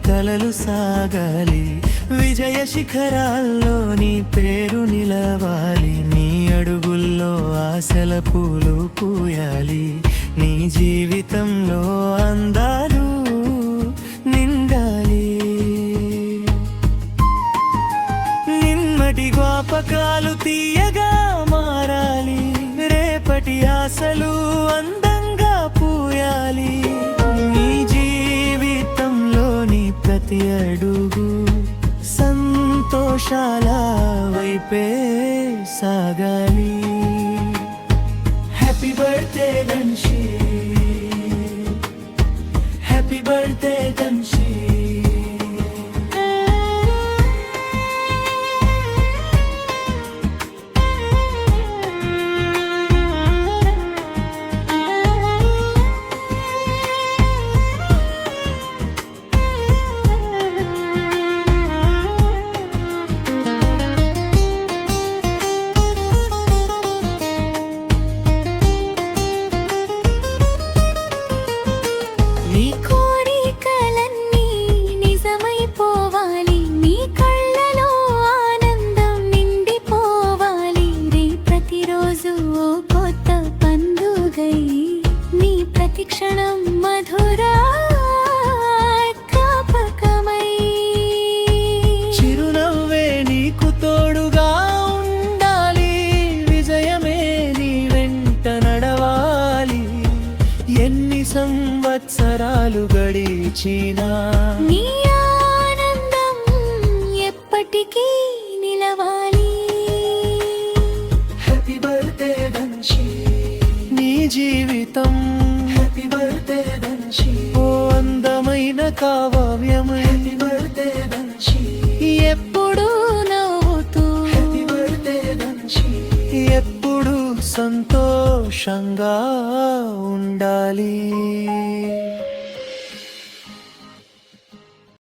కలలు సాగాలి, విజయ శిఖరాల్లో నీ పేరు నిలవాలి, నీ అడుగుల్లో ఆశల పూలు పూయాలి, నీ జీవితంలో అందాలు నిండాలి. నిన్నటి జ్ఞాపకాలు తీయగా మారాలి, రేపటి ఆశలు అందంగా పూయాలి, నీ జీవితంలోని ప్రతి అడుగు సంతోషాల వైపే సాగాలి. Happy birthday Dhanshi, happy birthday Dhanshi. నీ కోరికలన్నీ నిజమైపోవాలి, నీ కళ్ళలో ఆనందం నిండిపోవాలి, నీ ప్రతిరోజు ఓ కొత్త పండుగై, నీ ప్రతి క్షణం మధురా జ్ఞాపకమై. చిరునవ్వే నీకు తోడుగా ఉండాలి, విజయమే నీ వెంట నడవాలి, ఎన్ని సంవత్సరాలు గడిచినా నీ ఆనందం ఎప్పటికీ నిలవాలి. హ్యాపీ బర్త్డే ధన్షీ, నీ జీవితం హ్యాపీ బర్త్డే ధన్షీ, ఓ అందమైన కావ్యమై హ్యాపీ బర్త్డే ధన్షీ, ఎప్పుడు నవ్వుతూ హ్యాపీ బర్త్డే ధన్షీ, ఎప్పుడు సంతోషంగా ఉండాలి.